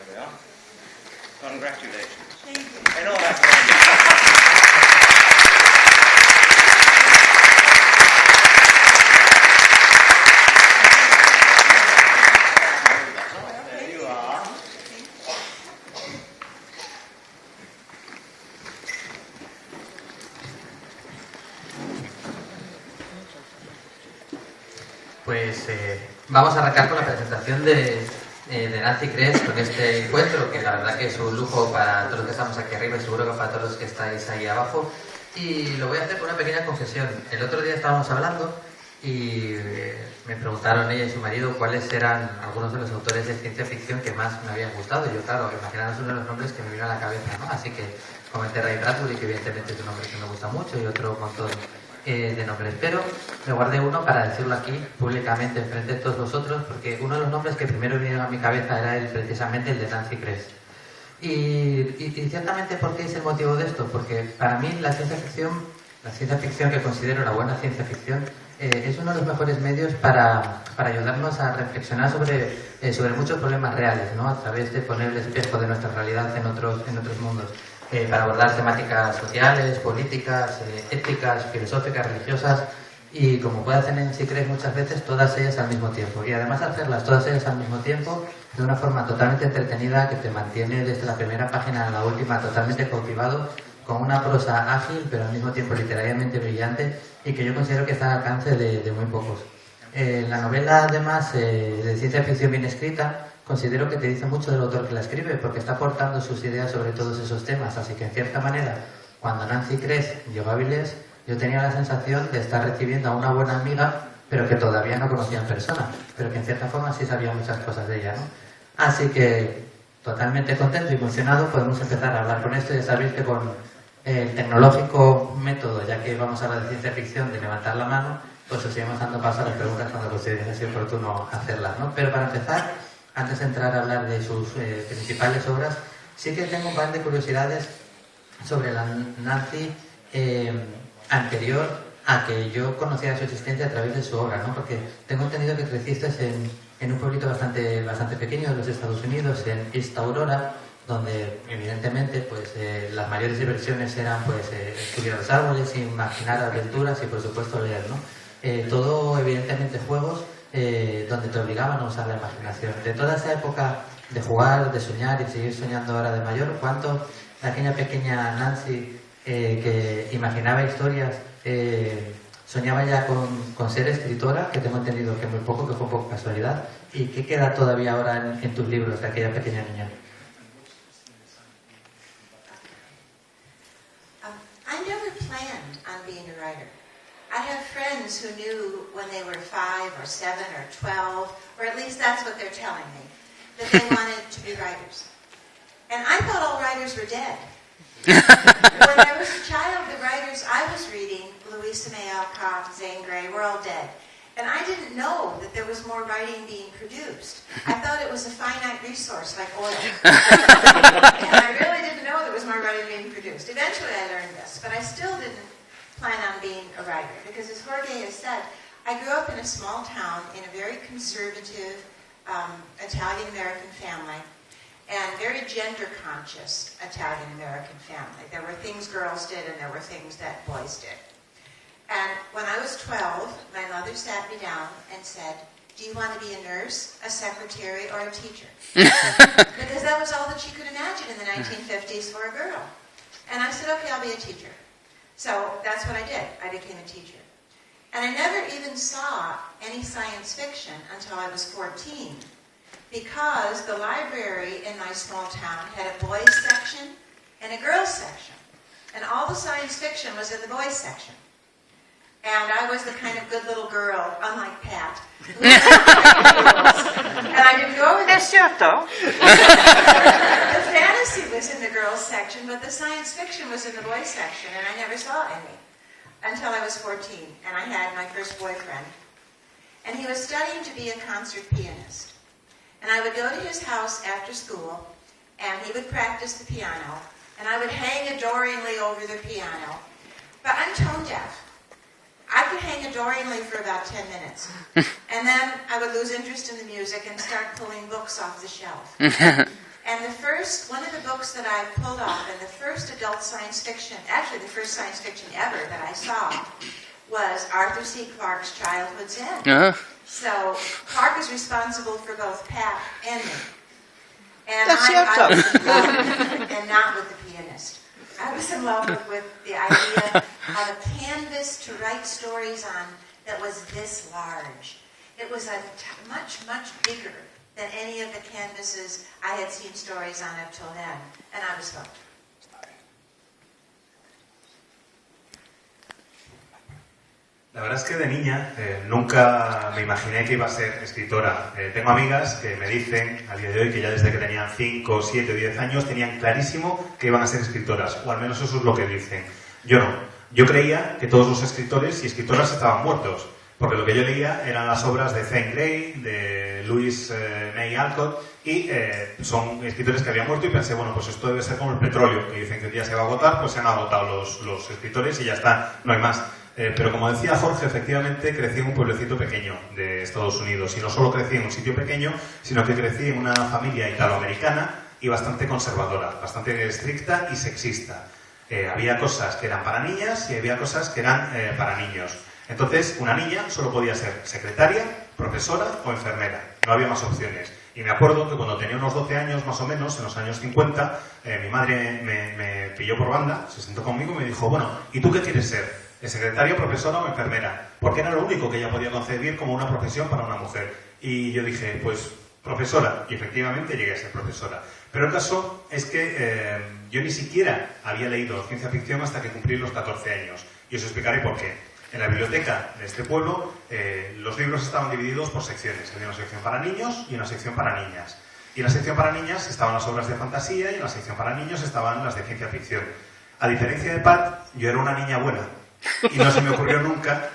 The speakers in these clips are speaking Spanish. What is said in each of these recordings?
we are. Congratulations. Thank you. And all that. There you are. Pues vamos a arrancar con la presentación de Nancy Kress con este encuentro, que la verdad que es un lujo para todos los que estamos aquí arriba y seguro que para todos los que estáis ahí abajo. Y lo voy a hacer con una pequeña confesión. El otro día estábamos hablando y me preguntaron ella y su marido cuáles eran algunos de los autores de ciencia ficción que más me habían gustado. Y yo, claro, imaginaros uno de los nombres que me vino a la cabeza, ¿no? Así que comenté Ray Bradbury, que evidentemente es un nombre que me gusta mucho, y otro montón de nombres, pero me guardé uno para decirlo aquí públicamente frente a todos vosotros, porque uno de los nombres que primero vinieron a mi cabeza era precisamente el de Nancy Kress. Y ciertamente, ¿por qué es el motivo de esto? Porque para mí la ciencia ficción que considero la buena ciencia ficción, es uno de los mejores medios para ayudarnos a reflexionar sobre muchos problemas reales, ¿no? A través de poner el espejo de nuestra realidad en otros mundos. Para abordar temáticas sociales, políticas, éticas, filosóficas, religiosas, y como puede hacer Nancy Kress muchas veces, todas ellas al mismo tiempo. Y además hacerlas todas ellas al mismo tiempo de una forma totalmente entretenida, que te mantiene desde la primera página a la última totalmente cautivado, con una prosa ágil pero al mismo tiempo literariamente brillante, y que yo considero que está al alcance de muy pocos. La novela, además de ciencia ficción bien escrita, considero que te dice mucho del autor que la escribe, porque está aportando sus ideas sobre todos esos temas. Así que, en cierta manera, cuando Nancy Kress llegó a Avilés, yo tenía la sensación de estar recibiendo a una buena amiga, pero que todavía no conocía en persona, pero que en cierta forma sí sabía muchas cosas de ella, ¿no? Así que, totalmente contento y emocionado, podemos empezar a hablar con esto. Ya sabéis que con el tecnológico método, ya que vamos a hablar de ciencia ficción, de levantar la mano, pues os iremos dando paso a las preguntas cuando consideréis así oportuno hacerlas, ¿no? Pero para empezar, antes de entrar a hablar de sus principales obras, sí que tengo un par de curiosidades sobre la Nancy anterior a que yo conociera su existencia a través de su obra, ¿no? Porque tengo entendido que creciste en un pueblito bastante pequeño de los Estados Unidos, en East Aurora, donde evidentemente pues las mayores diversiones eran pues subir a los árboles, imaginar aventuras y por supuesto leer, ¿no? Todo evidentemente juegos donde te obligaban a usar la imaginación. De toda esa época de jugar, de soñar y seguir soñando ahora de mayor, ¿cuánto aquella pequeña Nancy que imaginaba historias soñaba ya con ser escritora, que tengo entendido que muy poco, que fue un poco casualidad? ¿Y qué queda todavía ahora en tus libros de aquella pequeña niña? I never planned on being a writer. I have friends who knew when they were 5 or 7 or 12, or at least that's what they're telling me, that they wanted to be writers. And I thought all writers were dead. When I was a child, the writers I was reading, Louisa May Alcott, Zane Grey, were all dead. And I didn't know that there was more writing being produced. I thought it was a finite resource like oil. And I really didn't know there was more writing being produced. Eventually I learned this, but I still didn't plan on being a writer. Because as Jorge has said, I grew up in a small town in a very conservative Italian-American family, and very gender-conscious Italian-American family. There were things girls did and there were things that boys did. And when I was 12, my mother sat me down and said, "Do you want to be a nurse, a secretary, or a teacher?" Because that was all that she could imagine in the 1950s for a girl. And I said, "Okay, I'll be a teacher." So that's what I did. I became a teacher. And I never even saw any science fiction until I was 14, because the library in my small town had a boys section and a girls section. And all the science fiction was in the boys section. And I was the kind of good little girl, unlike Pat. And I didn't go in Es cierto. The fantasy was in the girls section, but the science fiction was in the boys section, and I never saw any until I was 14, and I had my first boyfriend. And he was studying to be a concert pianist. And I would go to his house after school, and he would practice the piano, and I would hang adoringly over the piano. But I'm tone deaf. I could hang adoringly for about 10 minutes. And then I would lose interest in the music and start pulling books off the shelf. And one of the books that I pulled off, and the first adult science fiction, actually the first science fiction ever that I saw, was Arthur C. Clarke's Childhood's End. So Clarke is responsible for both Pat and me. And I was in love, and not with the pianist. I was in love with the idea of a canvas to write stories on that was this large. It was much, much bigger than any of the canvases I had seen stories on up till then, and I was hooked. La verdad es que de niña nunca me imaginé que iba a ser escritora. Tengo amigas que me dicen a día de hoy que ya desde que tenían 5, 7 o 10 años tenían clarísimo que iban a ser escritoras, o al menos eso es lo que dicen. Yo no. Yo creía que todos los escritores y escritoras estaban muertos, porque lo que yo leía eran las obras de Zane Grey, de Louis May Alcott, y son escritores que habían muerto, y pensé, bueno, pues esto debe ser como el petróleo, que dicen que un día se va a agotar, pues se han agotado los escritores y ya está, no hay más. Pero como decía Jorge, efectivamente crecí en un pueblecito pequeño de Estados Unidos, y no solo crecí en un sitio pequeño, sino que crecí en una familia italoamericana y bastante conservadora, bastante estricta y sexista. Había cosas que eran para niñas y había cosas que eran para niños. Entonces, una niña solo podía ser secretaria, profesora o enfermera, no había más opciones. Y me acuerdo que cuando tenía unos 12 años, más o menos, en los años 50, mi madre me pilló por banda, se sentó conmigo y me dijo, bueno, ¿y tú qué quieres ser? ¿Secretaria, profesora o enfermera? Porque era lo único que ella podía concebir como una profesión para una mujer. Y yo dije, pues profesora, y efectivamente llegué a ser profesora. Pero el caso es que yo ni siquiera había leído ciencia ficción hasta que cumplí los 14 años. Y os explicaré por qué. En la biblioteca de este pueblo los libros estaban divididos por secciones. Había una sección para niños y una sección para niñas. Y en la sección para niñas estaban las obras de fantasía y en la sección para niños estaban las de ciencia ficción. A diferencia de Pat, yo era una niña buena. Y no se me ocurrió nunca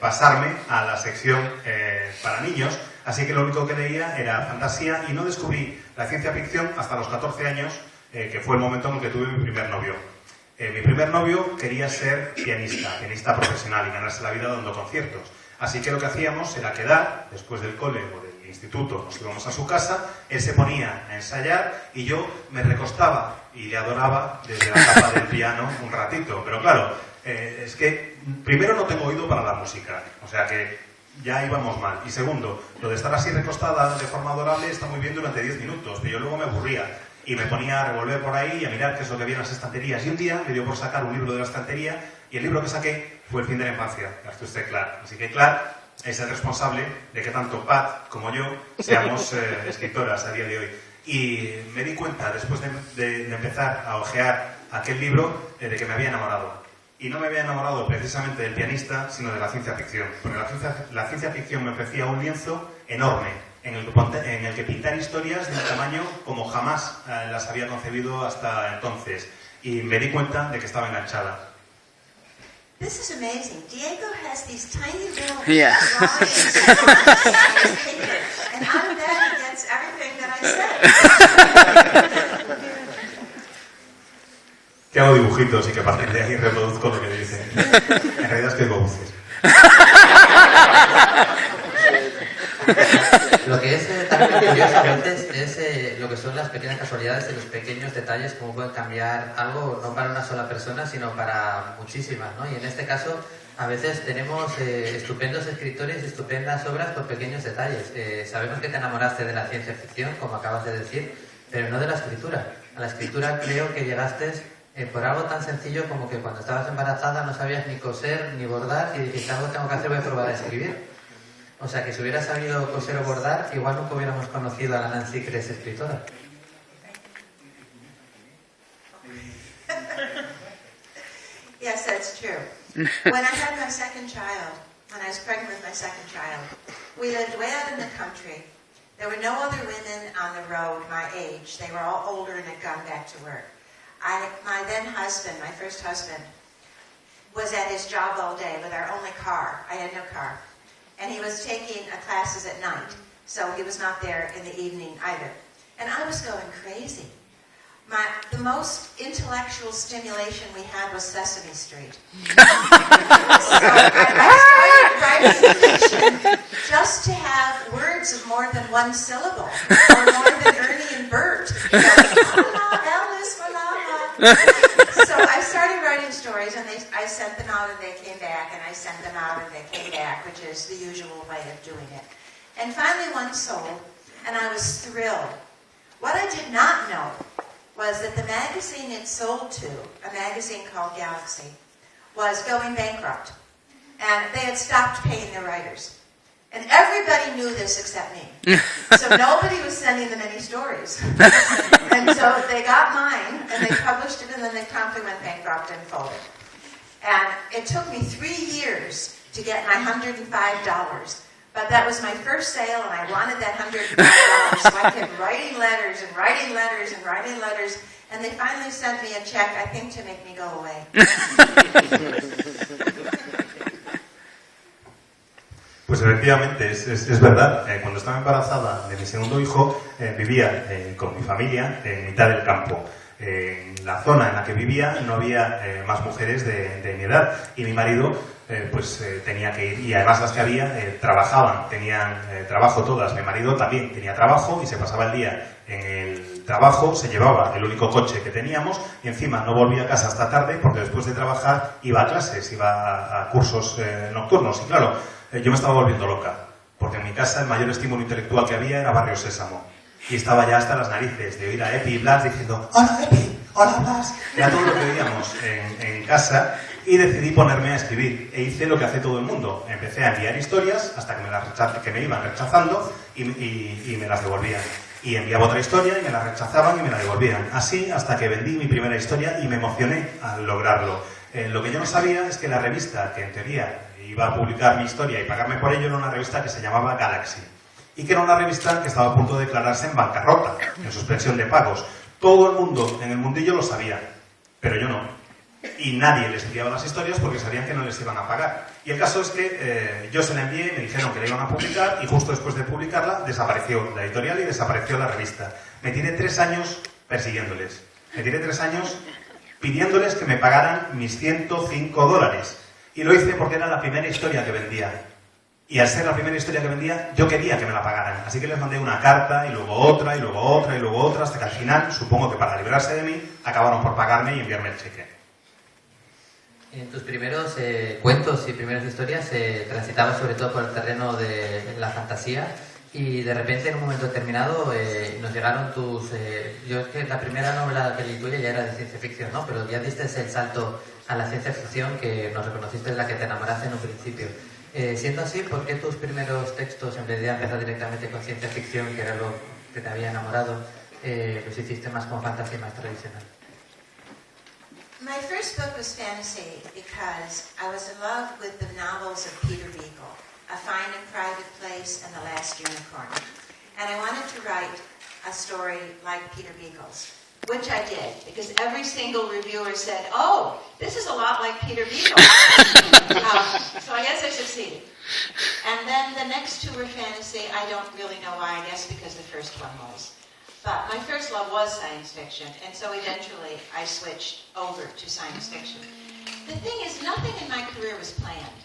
pasarme a la sección para niños, así que lo único que leía era fantasía y no descubrí la ciencia ficción hasta los 14 años, que fue el momento en el que tuve mi primer novio. Mi primer novio quería ser pianista profesional y ganarse la vida dando conciertos. Así que lo que hacíamos era quedar, después del cole o del instituto, nos íbamos a su casa, él se ponía a ensayar y yo me recostaba y le adoraba desde la tapa del piano un ratito. Pero claro, es que primero no tengo oído para la música, o sea que ya íbamos mal. Y segundo, lo de estar así recostada de forma adorable está muy bien durante 10 minutos, pero yo luego me aburría y me ponía a revolver por ahí y a mirar qué es lo que había en las estanterías. Y un día me dio por sacar un libro de la estantería y el libro que saqué fue El fin de la infancia, de Arthur C. Clarke. Así que Clarke es el responsable de que tanto Pat como yo seamos escritoras a día de hoy. Y me di cuenta, después de empezar a hojear aquel libro, de que me había enamorado. Y no me había enamorado precisamente del pianista, sino de la ciencia ficción. Porque la ciencia ficción me ofrecía un lienzo enorme, en el que pintar historias de un tamaño como jamás las había concebido hasta entonces. Y me di cuenta de que estaba enganchada. This is amazing. Diego has these tiny little Yeah. drawings on his paper, and out of that he gets everything that I said. Que hago dibujitos y que a partir de ahí reproduzco lo que dice. En realidad es que digo voces. Lo que es también curioso a veces es lo que son las pequeñas casualidades y los pequeños detalles, cómo pueden cambiar algo no para una sola persona, sino para muchísimas, ¿no? Y en este caso, a veces tenemos estupendos escritores y estupendas obras por pequeños detalles. Sabemos que te enamoraste de la ciencia ficción, como acabas de decir, pero no de la escritura. A la escritura creo que llegaste por algo tan sencillo como que cuando estabas embarazada no sabías ni coser ni bordar y dijiste, algo tengo que hacer, voy a probar a escribir. O sea que si hubieras sabido coser o bordar, igual nunca hubiéramos conocido a la Nancy Kress escritora. Yes, that's true. When I had my second child, when I was pregnant with my second child, we lived way out in the country. There were no other women on the road my age. They were all older and had gone back to work. My then husband, my first husband, was at his job all day with our only car. I had no car. And he was taking classes at night, so he was not there in the evening either. And I was going crazy. The most intellectual stimulation we had was Sesame Street. So I started writing fiction just to have words of more than one syllable, or more than Ernie and Bert. You know, Alice, So I started writing stories, and I sent them out and they came back, and I sent them out and they came back, which is the usual way of doing it. And finally one sold, and I was thrilled. What I did not know was that the magazine it sold to, a magazine called Galaxy, was going bankrupt. And they had stopped paying their writers. And everybody knew this except me. So nobody was sending them any stories. And so they got mine, and they published it, and then they promptly went bankrupt and folded. And it took me 3 years to get my $105. But that was my first sale, and I wanted that $105, so I kept writing letters and writing letters and writing letters, and they finally sent me a check, I think, to make me go away. Pues efectivamente, es verdad. Cuando estaba embarazada de mi segundo hijo, vivía con mi familia en mitad del campo. En la zona en la que vivía no había más mujeres de mi edad, y mi marido tenía que ir, y además las que había trabajaban, tenían trabajo todas. Mi marido también tenía trabajo y se pasaba el día en el trabajo, se llevaba el único coche que teníamos y encima no volvía a casa hasta tarde porque después de trabajar iba a clases, iba a cursos nocturnos. Y claro, yo me estaba volviendo loca, porque en mi casa el mayor estímulo intelectual que había era Barrio Sésamo. Y estaba ya hasta las narices de oír a Epi y Blas diciendo «Hola Epi, hola Blas». Era todo lo que veíamos en casa, y decidí ponerme a escribir. E hice lo que hace todo el mundo. Empecé a enviar historias hasta que me iban rechazando y me las devolvían. Y enviaba otra historia y me la rechazaban y me la devolvían. Así hasta que vendí mi primera historia y me emocioné al lograrlo. Lo que yo no sabía es que la revista que en teoría iba a publicar mi historia y pagarme por ello era una revista que se llamaba Galaxy. Y que era una revista que estaba a punto de declararse en bancarrota, en suspensión de pagos. Todo el mundo en el mundillo lo sabía, pero yo no. Y nadie les enviaba las historias porque sabían que no les iban a pagar. Y el caso es que yo se la envié, me dijeron que la iban a publicar, y justo después de publicarla desapareció la editorial y desapareció la revista. Me tiré 3 años persiguiéndoles. Me tiré 3 años pidiéndoles que me pagaran mis $105. Y lo hice porque era la primera historia que vendía. Y al ser la primera historia que vendía, yo quería que me la pagaran. Así que les mandé una carta, y luego otra, y luego otra, y luego otra, hasta que al final, supongo que para librarse de mí, acabaron por pagarme y enviarme el cheque. En tus primeros cuentos y primeras historias transitabas sobre todo por el terreno de la fantasía, y de repente en un momento determinado nos llegaron tus... yo es que la primera novela que leí tuya ya era de ciencia ficción, ¿no? Pero ya diste el salto a la ciencia ficción, que nos reconociste, la que te enamoraste en un principio. Siendo así, ¿por qué tus primeros textos, en vez de empezar directamente con ciencia ficción, que era lo que te había enamorado, los hiciste más como fantasía, más tradicional? My first book was fantasy because I was in love with the novels of Peter Beagle, A Fine and Private Place and The Last Unicorn. And I wanted to write a story like Peter Beagle's, which I did, because every single reviewer said, "Oh, this is a lot like Peter Beagle." So I guess I succeeded. And then the next 2 were fantasy. I don't really know why, I guess because the first one was. But my first love was science fiction, and so eventually I switched over to science fiction. The thing is, nothing in my career was planned.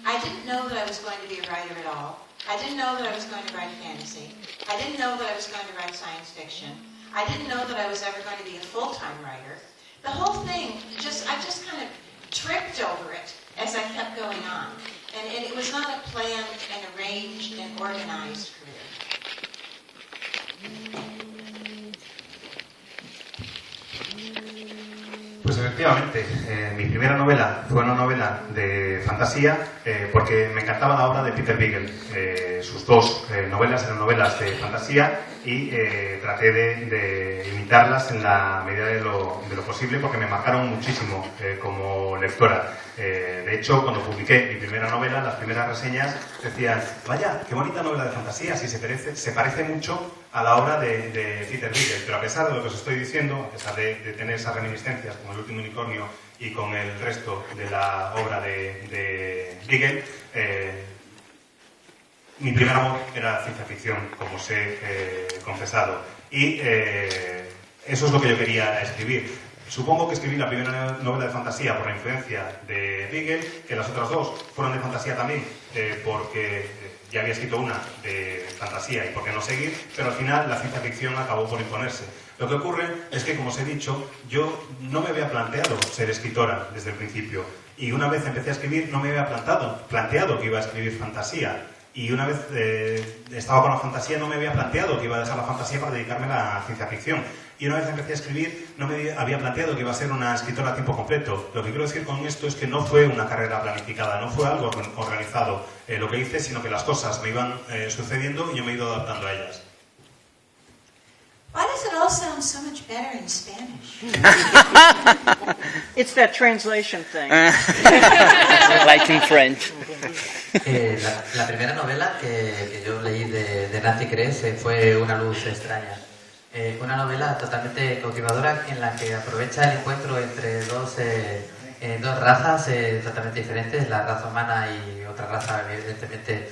I didn't know that I was going to be a writer at all. I didn't know that I was going to write fantasy. I didn't know that I was going to write science fiction. I didn't know that I was ever going to be a full-time writer. The whole thing, I just kind of tripped over it as I kept going on. And it was not a planned and arranged and organized career. Pues efectivamente, mi primera novela fue una novela de fantasía porque me encantaba la obra de Peter Beagle. Sus 2 novelas eran novelas de fantasía y traté de imitarlas en la medida de lo posible porque me marcaron muchísimo como lectora. De hecho, cuando publiqué mi primera novela, las primeras reseñas decían: vaya, qué bonita novela de fantasía, sí, se parece mucho a la obra de Peter Beagle. Pero a pesar de lo que os estoy diciendo, a pesar de tener esas reminiscencias con El último unicornio y con el resto de la obra de Beagle, mi primer amor era ciencia ficción, como os he confesado. Y eso es lo que yo quería escribir. Supongo que escribí la primera novela de fantasía por la influencia de Beagle, que las otras dos fueron de fantasía también, porque ya había escrito una de fantasía y por qué no seguir, pero al final la ciencia ficción acabó por imponerse. Lo que ocurre es que, como os he dicho, yo no me había planteado ser escritora desde el principio. Y una vez empecé a escribir, no me había planteado que iba a escribir fantasía. Y una vez estaba con la fantasía, no me había planteado que iba a dejar la fantasía para dedicarme a la ciencia ficción. Y una vez empecé a escribir, no me había planteado que iba a ser una escritora a tiempo completo. Lo que quiero decir con esto es que no fue una carrera planificada, no fue algo organizado lo que hice, sino que las cosas me iban sucediendo y yo me he ido adaptando a ellas. Why does it all sound so much better in Spanish? It's that translation thing. Like in French. La primera novela que yo leí de Nancy Kress fue Una luz extraña. Una novela totalmente cautivadora en la que aprovecha el encuentro entre dos razas totalmente diferentes, la raza humana y otra raza evidentemente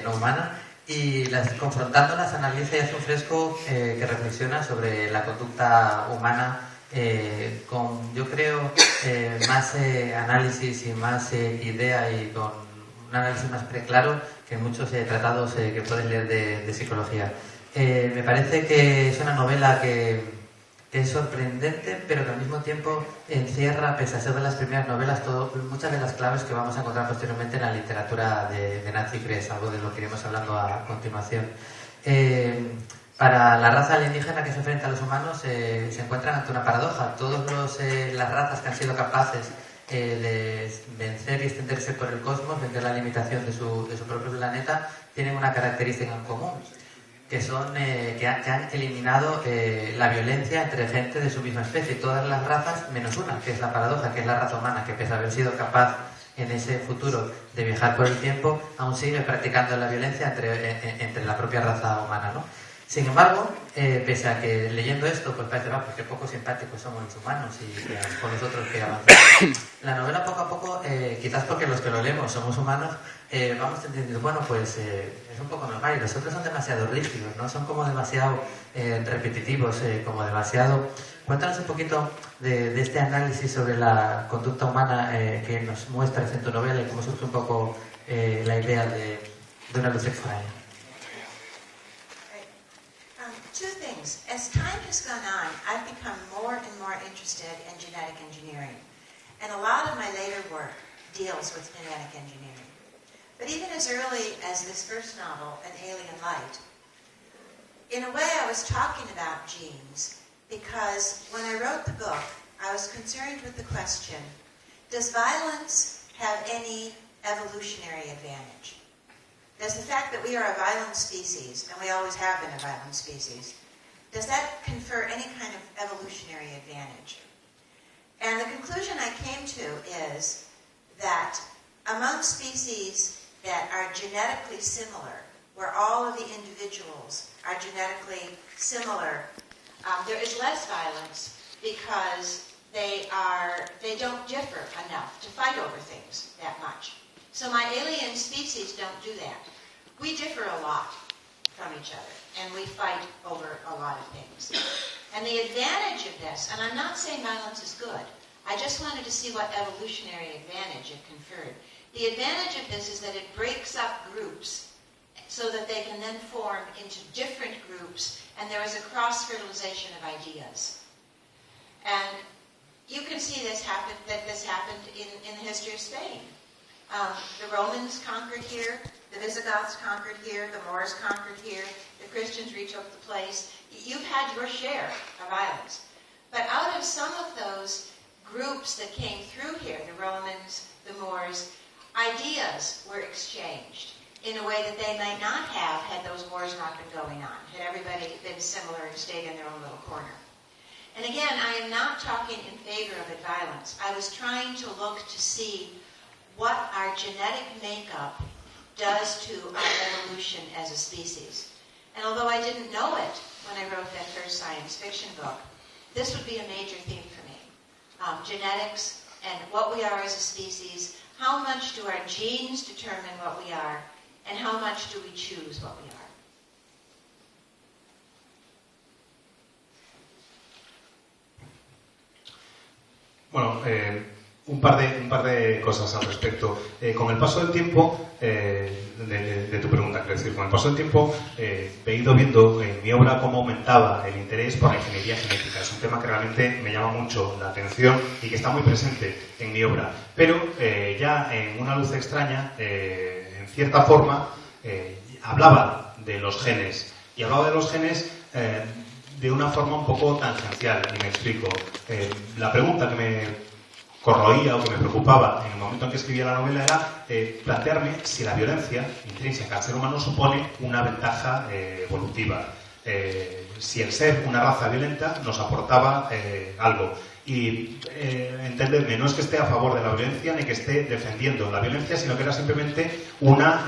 no humana, y confrontándolas analiza y hace un fresco que reflexiona sobre la conducta humana con, yo creo, más análisis y más idea y con un análisis más preclaro que muchos tratados que puedes leer de psicología. Me parece que es una novela que es sorprendente, pero que al mismo tiempo encierra, pese a ser de las primeras novelas, muchas de las claves que vamos a encontrar posteriormente en la literatura de Nancy Kress, algo de lo que iremos hablando a continuación. Para la raza alienígena que se enfrenta a los humanos se encuentran ante una paradoja. Todas las razas que han sido capaces de vencer y extenderse por el cosmos, vencer la limitación de su propio planeta, tienen una característica en común, que son que han eliminado la violencia entre gente de su misma especie, todas las razas menos una, que es la paradoja, que es la raza humana, que pese a haber sido capaz en ese futuro de viajar por el tiempo, aún sigue practicando la violencia entre la propia raza humana, ¿no? Sin embargo, pese a que leyendo esto pues parece que poco simpáticos somos los humanos y con los otros que avanzamos, la novela poco a poco, quizás porque los que lo leemos somos humanos, vamos entendiendo, bueno, pues es un poco normal y los otros son demasiado rígidos, ¿no? Son como demasiado repetitivos, como demasiado... Cuéntanos un poquito de este análisis sobre la conducta humana que nos muestras en tu novela y cómo surge un poco la idea de Una luz extraña. Two things. As time has gone on, I've become more and more interested in genetic engineering. And a lot of my later work deals with genetic engineering. But even as early as this first novel, An Alien Light, in a way I was talking about genes because when I wrote the book, I was concerned with the question, does violence have any evolutionary advantage? Does the fact that we are a violent species, and we always have been a violent species, does that confer any kind of evolutionary advantage? And the conclusion I came to is that among species that are genetically similar, where all of the individuals are genetically similar, there is less violence because they don't differ enough to fight over things that much. So my alien species don't do that. We differ a lot from each other, and we fight over a lot of things. And the advantage of this, and I'm not saying violence is good, I just wanted to see what evolutionary advantage it conferred. The advantage of this is that it breaks up groups so that they can then form into different groups, and there is a cross-fertilization of ideas. And you can see this happened in the history of Spain. The Romans conquered here, the Visigoths conquered here, the Moors conquered here, the Christians retook the place. You've had your share of violence. But out of some of those groups that came through here, the Romans, the Moors, ideas were exchanged in a way that they might not have had those wars not been going on, had everybody been similar and stayed in their own little corner. And again, I am not talking in favor of violence. I was trying to look to see what our genetic makeup does to our evolution as a species. And although I didn't know it when I wrote that first science fiction book, this would be a major theme for me. Genetics and what we are as a species, how much do our genes determine what we are, and how much do we choose what we are? Bueno, un par de cosas al respecto. Con el paso del tiempo, de tu pregunta, quiero decir, con el paso del tiempo he ido viendo en mi obra cómo aumentaba el interés por la ingeniería genética. Es un tema que realmente me llama mucho la atención y que está muy presente en mi obra. Pero ya en Una luz extraña, en cierta forma, hablaba de los genes. Y hablaba de los genes de una forma un poco tangencial, y me explico. La pregunta que me corroía o que me preocupaba en el momento en que escribía la novela era plantearme si la violencia intrínseca al ser humano supone una ventaja evolutiva. Si el ser una raza violenta nos aportaba algo. Y entenderme, no es que esté a favor de la violencia ni que esté defendiendo la violencia, sino que era simplemente una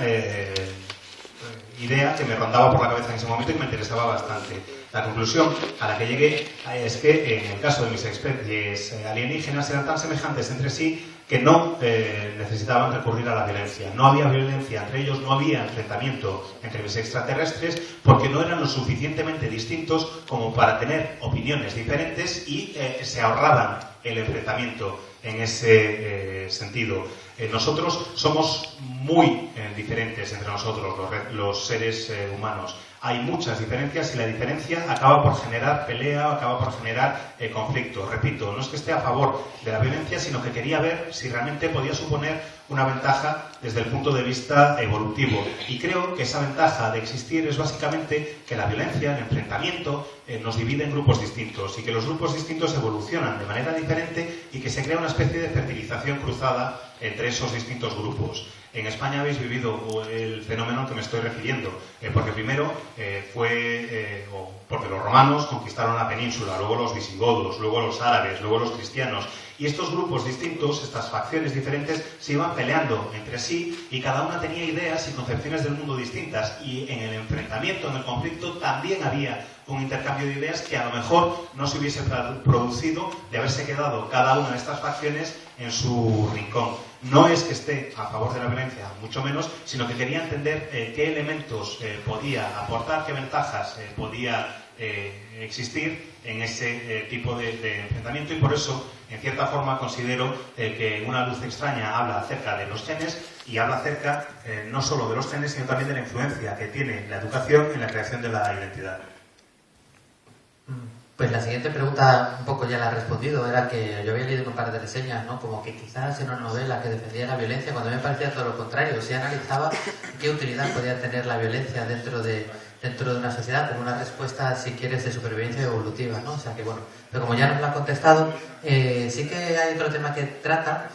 idea que me rondaba por la cabeza en ese momento y que me interesaba bastante. La conclusión a la que llegué es que en el caso de mis especies alienígenas eran tan semejantes entre sí que no necesitaban recurrir a la violencia. No había violencia entre ellos, no había enfrentamiento entre mis extraterrestres porque no eran lo suficientemente distintos como para tener opiniones diferentes y se ahorraban el enfrentamiento en ese sentido. Nosotros somos muy diferentes entre nosotros, los seres humanos. Hay muchas diferencias y la diferencia acaba por generar pelea, acaba por generar conflicto. Repito, no es que esté a favor de la violencia, sino que quería ver si realmente podía suponer una ventaja desde el punto de vista evolutivo. Y creo que esa ventaja de existir es básicamente que la violencia, el enfrentamiento, nos divide en grupos distintos y que los grupos distintos evolucionan de manera diferente y que se crea una especie de fertilización cruzada entre esos distintos grupos. En España habéis vivido el fenómeno al que me estoy refiriendo, porque primero porque los romanos conquistaron la península, luego los visigodos, luego los árabes, luego los cristianos, y estos grupos distintos, estas facciones diferentes, se iban peleando entre sí y cada una tenía ideas y concepciones del mundo distintas, y en el enfrentamiento, en el conflicto, también había un intercambio de ideas que a lo mejor no se hubiese producido de haberse quedado cada una de estas facciones en su rincón. No es que esté a favor de la violencia, mucho menos, sino que quería entender qué elementos podía aportar, qué ventajas podía existir en ese tipo de enfrentamiento, y por eso, en cierta forma, considero que Una luz extraña habla acerca de los genes y habla acerca no solo de los genes, sino también de la influencia que tiene la educación en la creación de la identidad. Pues la siguiente pregunta un poco ya la he respondido, era que yo había leído un par de reseñas, ¿no? Como que quizás en una novela que defendía la violencia, cuando me parecía todo lo contrario, se analizaba qué utilidad podía tener la violencia dentro de una sociedad como una respuesta, si quieres, de supervivencia evolutiva, ¿no? O sea que bueno, pero como ya nos lo ha contestado, sí que hay otro tema que trata,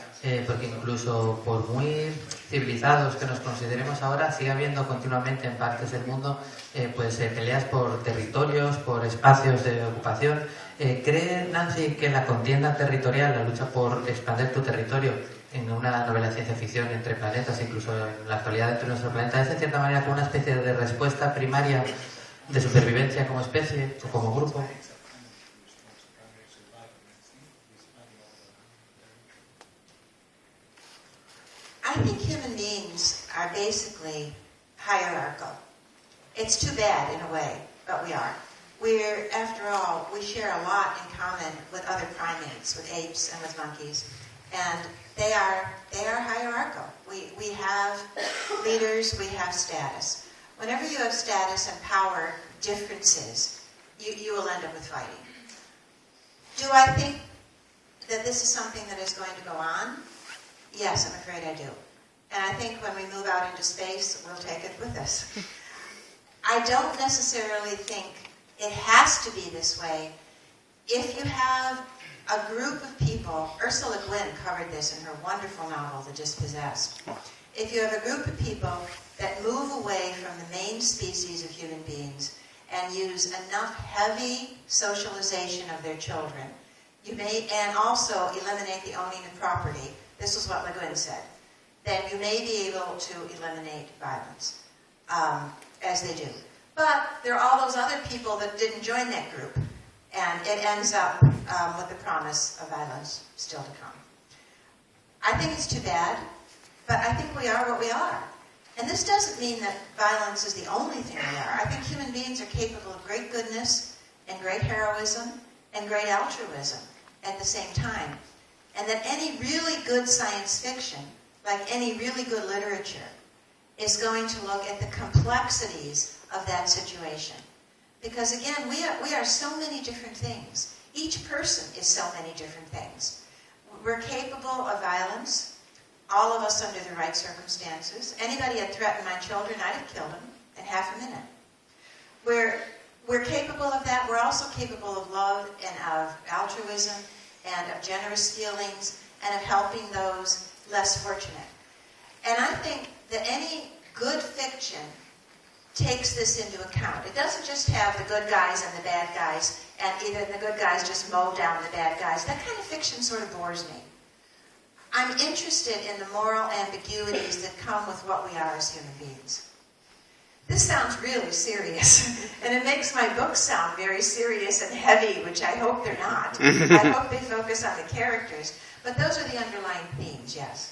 porque incluso por muy civilizados que nos consideremos ahora, sigue habiendo continuamente en partes del mundo peleas por territorios, por espacios de ocupación. ¿Cree Nancy que la contienda territorial, la lucha por expandir tu territorio en una novela de ciencia ficción entre planetas, incluso en la actualidad dentro de nuestro planeta, es de cierta manera como una especie de respuesta primaria de supervivencia como especie o como grupo? I think human beings are basically hierarchical. It's too bad in a way, but we are. We're, after all, we share a lot in common with other primates, with apes and with monkeys, and they are hierarchical. We have leaders, we have status. Whenever you have status and power differences, you will end up with fighting. Do I think that this is something that is going to go on? Yes, I'm afraid I do. And I think when we move out into space, we'll take it with us. I don't necessarily think it has to be this way. If you have a group of people, Ursula Guin covered this in her wonderful novel, The Dispossessed. If you have a group of people that move away from the main species of human beings and use enough heavy socialization of their children, you may, and also eliminate the owning of property. This is what Le Guin said. Then you may be able to eliminate violence, as they do. But there are all those other people that didn't join that group, and it ends up with the promise of violence still to come. I think it's too bad, but I think we are what we are. And this doesn't mean that violence is the only thing we are. I think human beings are capable of great goodness and great heroism and great altruism at the same time. And that any really good science fiction, like any really good literature, is going to look at the complexities of that situation. Because again, we are so many different things. Each person is so many different things. We're capable of violence, all of us under the right circumstances. Anybody had threatened my children, I'd have killed them in half a minute. We're capable of that. We're also capable of love and of altruism and of generous feelings and of helping those less fortunate. And I think that any good fiction takes this into account. It doesn't just have the good guys and the bad guys, and either the good guys just mow down the bad guys. That kind of fiction sort of bores me. I'm interested in the moral ambiguities that come with what we are as human beings. This sounds really serious, and it makes my books sound very serious and heavy, which I hope they're not. I hope they focus on the characters. But those are the underlying themes, yes.